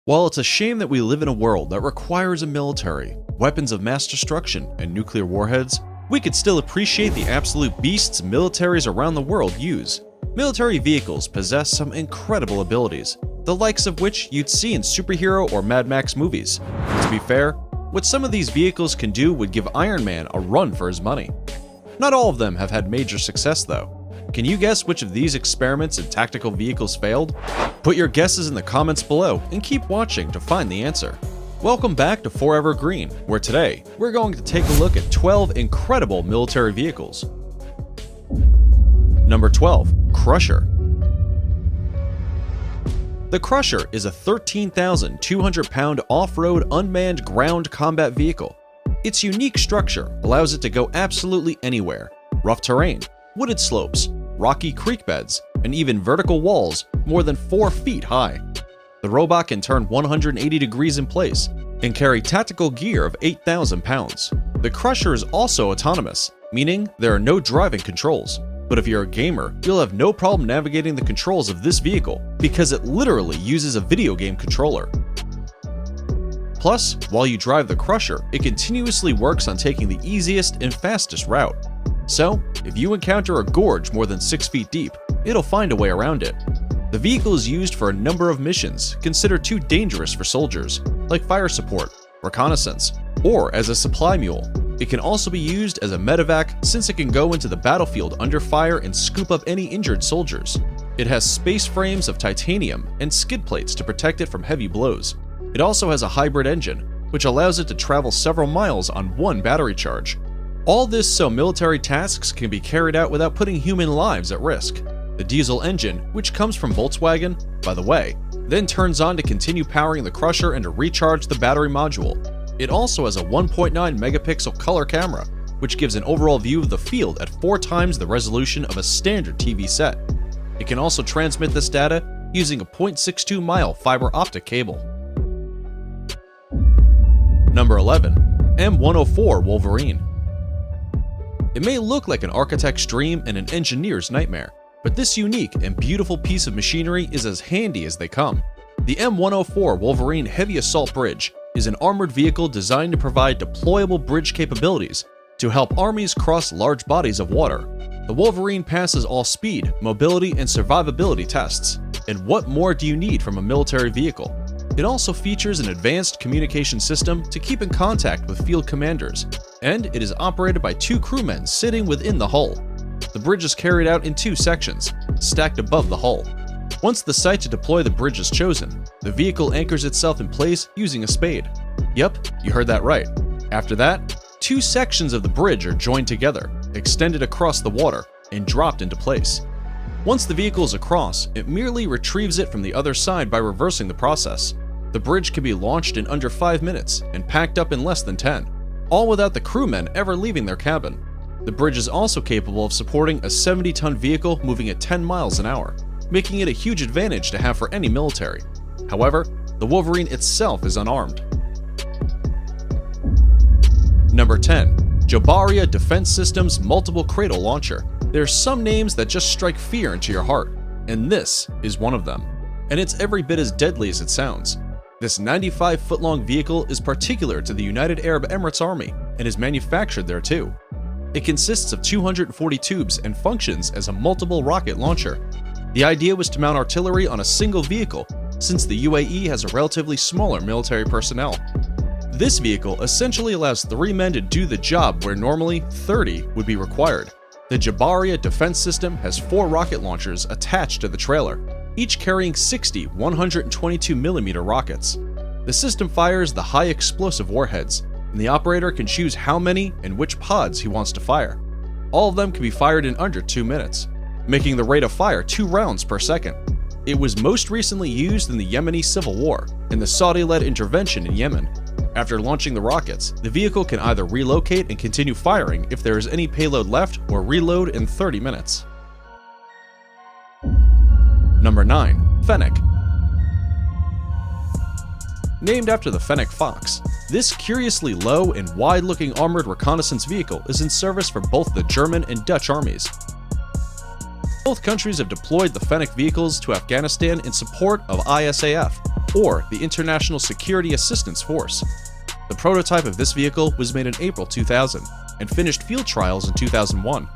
While it's a shame that we live in a world that requires a military, weapons of mass destruction, and nuclear warheads, we could still appreciate the absolute beasts militaries around the world use. Military vehicles possess some incredible abilities, the likes of which you'd see in superhero or Mad Max movies. To be fair, what some of these vehicles can do would give Iron Man a run for his money. Not all of them have had major success though. Can you guess which of these experiments in tactical vehicles failed? Put your guesses in the comments below and keep watching to find the answer. Welcome back to Forever Green, where today we're going to take a look at 12 incredible military vehicles. Number 12. Crusher. The Crusher is a 13,200-pound off-road unmanned ground combat vehicle. Its unique structure allows it to go absolutely anywhere: rough terrain, wooded slopes, rocky creek beds, and even vertical walls more than 4 feet high. The robot can turn 180 degrees in place and carry tactical gear of 8,000 pounds. The Crusher is also autonomous, meaning there are no driving controls. But if you're a gamer, you'll have no problem navigating the controls of this vehicle because it literally uses a video game controller. Plus, while you drive the Crusher, it continuously works on taking the easiest and fastest route. So, if you encounter a gorge more than 6 feet deep, it'll find a way around it. The vehicle is used for a number of missions considered too dangerous for soldiers, like fire support, reconnaissance, or as a supply mule. It can also be used as a medevac since it can go into the battlefield under fire and scoop up any injured soldiers. It has space frames of titanium and skid plates to protect it from heavy blows. It also has a hybrid engine, which allows it to travel several miles on one battery charge. All this so military tasks can be carried out without putting human lives at risk. The diesel engine, which comes from Volkswagen, by the way, then turns on to continue powering the Crusher and to recharge the battery module. It also has a 1.9 megapixel color camera, which gives an overall view of the field at 4 times the resolution of a standard TV set. It can also transmit this data using a 0.62 mile fiber optic cable. Number 11. M104 Wolverine. It may look like an architect's dream and an engineer's nightmare, but this unique and beautiful piece of machinery is as handy as they come. The M104 Wolverine Heavy Assault Bridge is an armored vehicle designed to provide deployable bridge capabilities to help armies cross large bodies of water. The Wolverine passes all speed, mobility, and survivability tests. And what more do you need from a military vehicle? It also features an advanced communication system to keep in contact with field commanders, and it is operated by 2 crewmen sitting within the hull. The bridge is carried out in 2 sections, stacked above the hull. Once the site to deploy the bridge is chosen, the vehicle anchors itself in place using a spade. Yep, you heard that right. After that, 2 sections of the bridge are joined together, extended across the water, and dropped into place. Once the vehicle is across, it merely retrieves it from the other side by reversing the process. The bridge can be launched in under 5 minutes and packed up in less than 10, all without the crewmen ever leaving their cabin. The bridge is also capable of supporting a 70-ton vehicle moving at 10 miles an hour, making it a huge advantage to have for any military. However, the Wolverine itself is unarmed. Number 10. Jobaria Defense Systems Multiple Cradle Launcher. There are some names that just strike fear into your heart, and this is one of them. And it's every bit as deadly as it sounds. This 95-foot-long vehicle is particular to the United Arab Emirates Army and is manufactured there too. It consists of 240 tubes and functions as a multiple rocket launcher. The idea was to mount artillery on a single vehicle, since the UAE has a relatively smaller military personnel. This vehicle essentially allows 3 men to do the job where normally 30 would be required. The Jobaria defense system has 4 rocket launchers attached to the trailer, each carrying 60 122mm rockets. The system fires the high explosive warheads, and the operator can choose how many and which pods he wants to fire. All of them can be fired in under 2 minutes, making the rate of fire 2 rounds per second. It was most recently used in the Yemeni civil war and the Saudi-led intervention in Yemen. After launching the rockets, the vehicle can either relocate and continue firing if there is any payload left, or reload in 30 minutes. Number 9. Fennec. Named after the Fennec Fox, this curiously low and wide-looking armored reconnaissance vehicle is in service for both the German and Dutch armies. Both countries have deployed the Fennec vehicles to Afghanistan in support of ISAF, or the International Security Assistance Force. The prototype of this vehicle was made in April 2000 and finished field trials in 2001.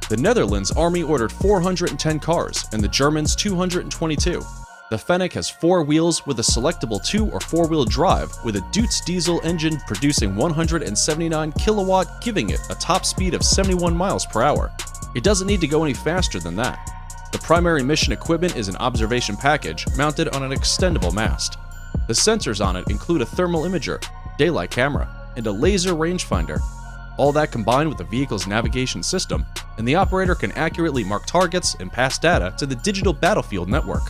The Netherlands Army ordered 410 cars and the Germans 222. The Fennec has 4 wheels with a selectable 2- or 4-wheel drive with a Deutz diesel engine producing 179 kilowatt, giving it a top speed of 71 miles per hour. It doesn't need to go any faster than that. The primary mission equipment is an observation package mounted on an extendable mast. The sensors on it include a thermal imager, daylight camera, and a laser rangefinder. All that combined with the vehicle's navigation system, and the operator can accurately mark targets and pass data to the digital battlefield network.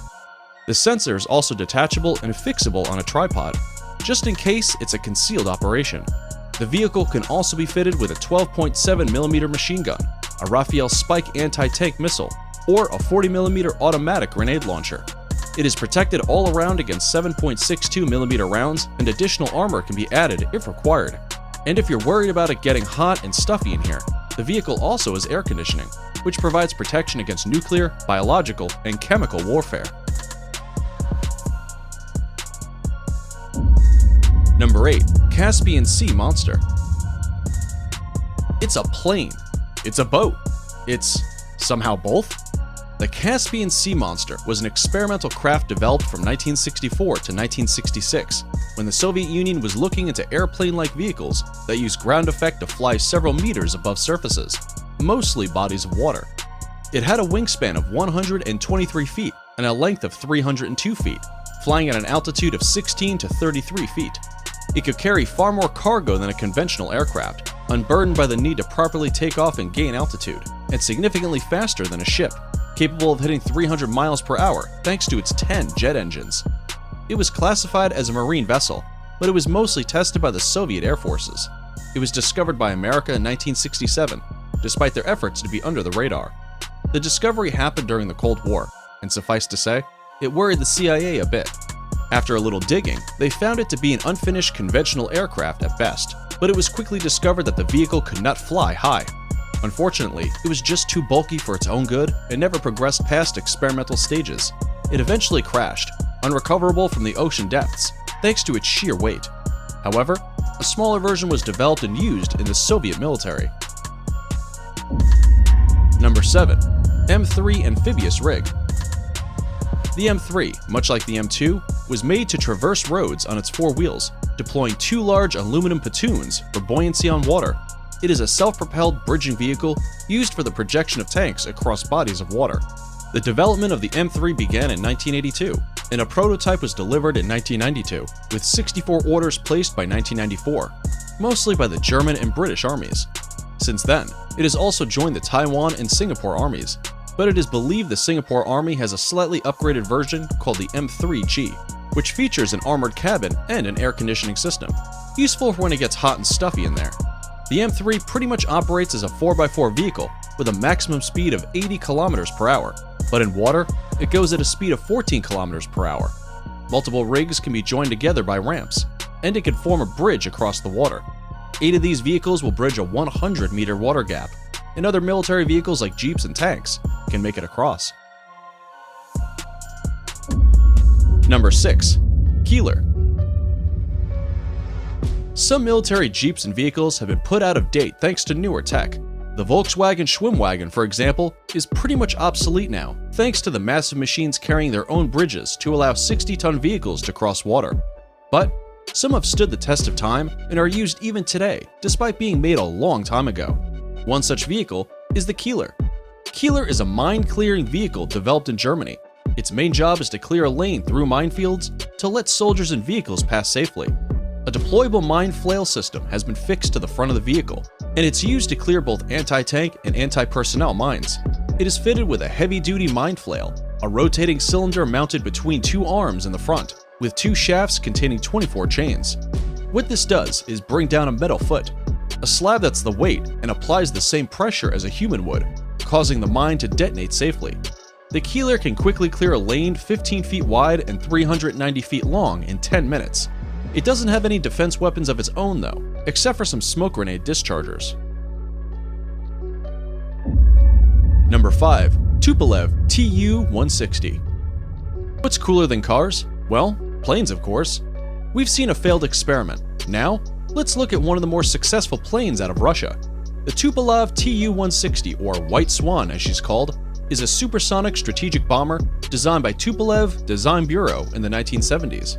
The sensor is also detachable and fixable on a tripod, just in case it's a concealed operation. The vehicle can also be fitted with a 12.7mm machine gun, a Rafale Spike anti-tank missile, or a 40mm automatic grenade launcher. It is protected all around against 7.62mm rounds, and additional armor can be added if required. And if you're worried about it getting hot and stuffy in here, the vehicle also has air conditioning, which provides protection against nuclear, biological, and chemical warfare. Number 8. Caspian Sea Monster. It's a plane. It's a boat. It's somehow both? The Caspian Sea Monster was an experimental craft developed from 1964 to 1966, when the Soviet Union was looking into airplane-like vehicles that use ground effect to fly several meters above surfaces, mostly bodies of water. It had a wingspan of 123 feet and a length of 302 feet, flying at an altitude of 16 to 33 feet. It could carry far more cargo than a conventional aircraft, unburdened by the need to properly take off and gain altitude, and significantly faster than a ship, capable of hitting 300 miles per hour thanks to its 10 jet engines. It was classified as a marine vessel, but it was mostly tested by the Soviet Air Forces. It was discovered by America in 1967, despite their efforts to be under the radar. The discovery happened during the Cold War, and suffice to say, it worried the CIA a bit. After a little digging, they found it to be an unfinished conventional aircraft at best, but it was quickly discovered that the vehicle could not fly high. Unfortunately, it was just too bulky for its own good and never progressed past experimental stages. It eventually crashed, unrecoverable from the ocean depths, thanks to its sheer weight. However, a smaller version was developed and used in the Soviet military. Number 7. M3 Amphibious Rig. The M3, much like the M2, was made to traverse roads on its 4 wheels, deploying 2 large aluminum pontoons for buoyancy on water. It is a self-propelled bridging vehicle used for the projection of tanks across bodies of water. The development of the M3 began in 1982, and a prototype was delivered in 1992, with 64 orders placed by 1994, mostly by the German and British armies. Since then, it has also joined the Taiwan and Singapore armies, but it is believed the Singapore Army has a slightly upgraded version called the M3G, which features an armored cabin and an air conditioning system, useful for when it gets hot and stuffy in there. The M3 pretty much operates as a 4x4 vehicle with a maximum speed of 80 km per hour, but in water, it goes at a speed of 14 km per hour. Multiple rigs can be joined together by ramps, and it can form a bridge across the water. 8 of these vehicles will bridge a 100-meter water gap, and other military vehicles like jeeps and tanks can make it across. Number 6. Keeler. Some military jeeps and vehicles have been put out of date thanks to newer tech. The Volkswagen Schwimmwagen, for example, is pretty much obsolete now, thanks to the massive machines carrying their own bridges to allow 60-ton vehicles to cross water. But some have stood the test of time and are used even today, despite being made a long time ago. One such vehicle is the Keeler. Keeler is a mine-clearing vehicle developed in Germany. Its main job is to clear a lane through minefields to let soldiers and vehicles pass safely. A deployable mine flail system has been fixed to the front of the vehicle, and it's used to clear both anti-tank and anti-personnel mines. It is fitted with a heavy-duty mine flail, a rotating cylinder mounted between 2 arms in the front, with 2 shafts containing 24 chains. What this does is bring down a metal foot, a slab that's the weight and applies the same pressure as a human would, causing the mine to detonate safely. The Keeler can quickly clear a lane 15 feet wide and 390 feet long in 10 minutes. It doesn't have any defense weapons of its own though, except for some smoke grenade dischargers. Number 5. Tupolev Tu-160. What's cooler than cars? Well, Planes, of course. We've seen a failed experiment. Now, let's look at one of the more successful planes out of Russia. The Tupolev Tu-160, or White Swan as she's called, is a supersonic strategic bomber designed by Tupolev Design Bureau in the 1970s.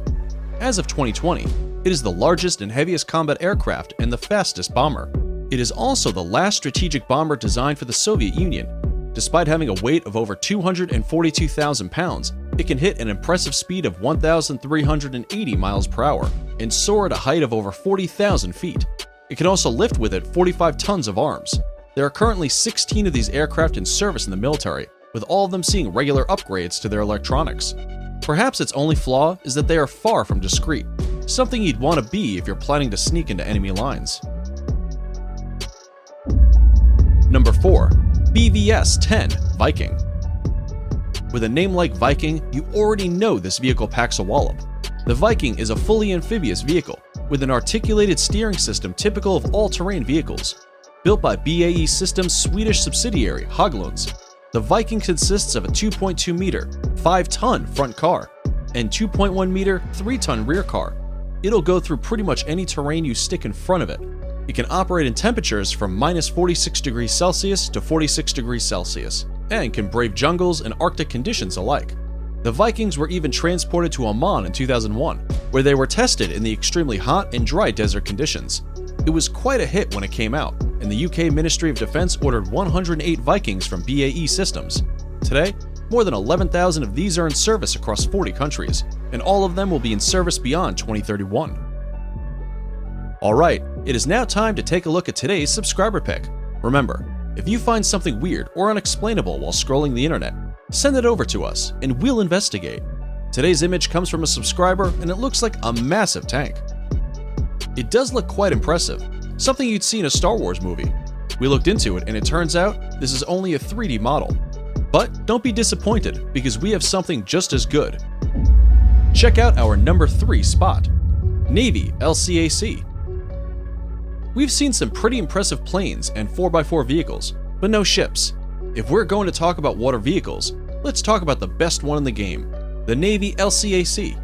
As of 2020, it is the largest and heaviest combat aircraft and the fastest bomber. It is also the last strategic bomber designed for the Soviet Union. Despite having a weight of over 242,000 pounds, it can hit an impressive speed of 1,380 miles per hour and soar at a height of over 40,000 feet. It can also lift with it 45 tons of arms. There are currently 16 of these aircraft in service in the military, with all of them seeing regular upgrades to their electronics. Perhaps its only flaw is that they are far from discreet, something you'd want to be if you're planning to sneak into enemy lines. Number 4. BVS-10 Viking. With a name like Viking, you already know this vehicle packs a wallop. The Viking is a fully amphibious vehicle, with an articulated steering system typical of all-terrain vehicles. Built by BAE Systems' Swedish subsidiary, Hägglunds, the Viking consists of a 2.2-meter, 5-ton front car, and 2.1-meter, 3-ton rear car. It'll go through pretty much any terrain you stick in front of it. It can operate in temperatures from minus 46 degrees Celsius to 46 degrees Celsius, and can brave jungles and Arctic conditions alike. The Vikings were even transported to Oman in 2001, where they were tested in the extremely hot and dry desert conditions. It was quite a hit when it came out, and the UK Ministry of Defence ordered 108 Vikings from BAE Systems. Today, more than 11,000 of these are in service across 40 countries, and all of them will be in service beyond 2031. Alright, it is now time to take a look at today's subscriber pick. Remember, if you find something weird or unexplainable while scrolling the internet, send it over to us and we'll investigate. Today's image comes from a subscriber and it looks like a massive tank. It does look quite impressive, something you'd see in a Star Wars movie. We looked into it and it turns out this is only a 3D model. But don't be disappointed because we have something just as good. Check out our number 3 spot, Navy LCAC. We've seen some pretty impressive planes and 4x4 vehicles, but no ships. If we're going to talk about water vehicles, let's talk about the best one in the game, the Navy LCAC.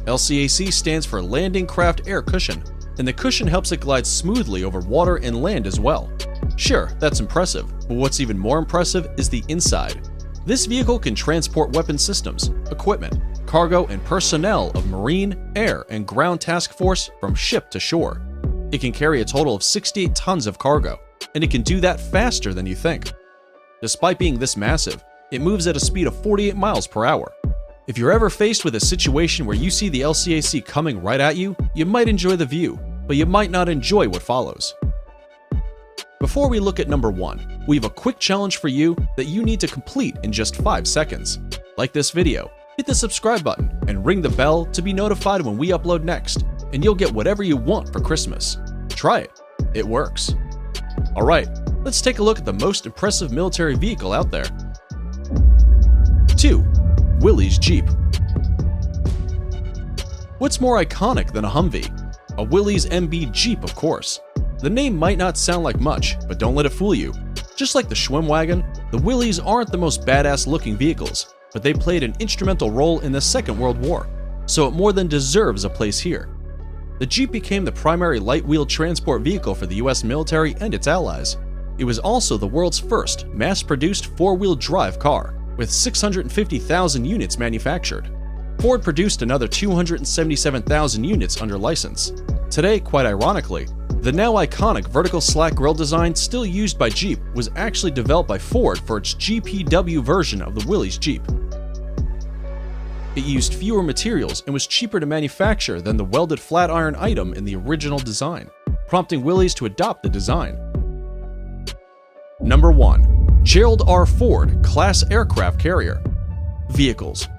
LCAC stands for Landing Craft Air Cushion, and the cushion helps it glide smoothly over water and land as well. Sure, that's impressive, but what's even more impressive is the inside. This vehicle can transport weapon systems, equipment, cargo, and personnel of Marine, Air, and Ground Task Force from ship to shore. It can carry a total of 68 tons of cargo, and it can do that faster than you think. Despite being this massive, it moves at a speed of 48 miles per hour. If you're ever faced with a situation where you see the LCAC coming right at you, you might enjoy the view, but you might not enjoy what follows. Before we look at number 1, we have a quick challenge for you that you need to complete in just 5 seconds. Like this video, hit the subscribe button, and ring the bell to be notified when we upload next, and you'll get whatever you want for Christmas. Try it. It works. Alright, let's take a look at the most impressive military vehicle out there. 2. Willys Jeep. What's more iconic than a Humvee? A Willys MB Jeep, of course. The name might not sound like much, but don't let it fool you. Just like the Schwimmwagen, the Willys aren't the most badass looking vehicles, but they played an instrumental role in the Second World War, so it more than deserves a place here. The Jeep became the primary light-wheeled transport vehicle for the US military and its allies. It was also the world's first mass-produced four-wheel drive car, with 650,000 units manufactured. Ford produced another 277,000 units under license. Today, quite ironically, the now iconic vertical slack grille design still used by Jeep was actually developed by Ford for its GPW version of the Willys Jeep. It used fewer materials and was cheaper to manufacture than the welded flat iron item in the original design, prompting Willys to adopt the design. Number 1. Gerald R. Ford Class Aircraft Carrier. Vehicles.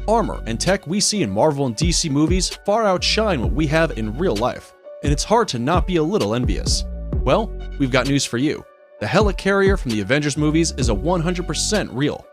Armor and tech we see in Marvel and DC movies far outshine what we have in real life, and it's hard to not be a little envious. Well, we've got news for you. The helicarrier from the Avengers movies is a 100% real.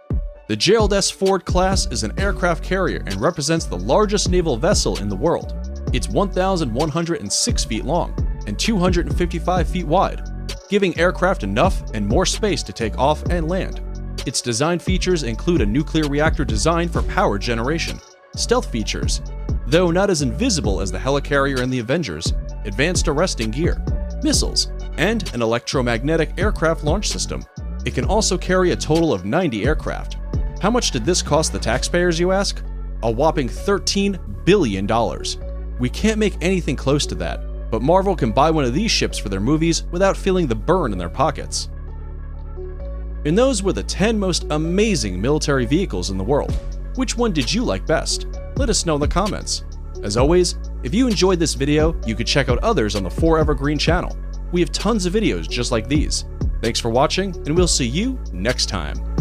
The Gerald S. Ford class is an aircraft carrier and represents the largest naval vessel in the world. It's 1,106 feet long and 255 feet wide, giving aircraft enough and more space to take off and land. Its design features include a nuclear reactor design for power generation, stealth features, Though not as invisible as the helicarrier and the Avengers, advanced arresting gear, missiles, and an electromagnetic aircraft launch system. It can also carry a total of 90 aircraft. How much did this cost the taxpayers, you ask? A whopping $13 billion. We can't make anything close to that, but Marvel can buy one of these ships for their movies without feeling the burn in their pockets. And those were the 10 most amazing military vehicles in the world. Which one did you like best? Let us know in the comments. As always, if you enjoyed this video, you could check out others on the Forever Green channel. We have tons of videos just like these. Thanks for watching, and we'll see you next time.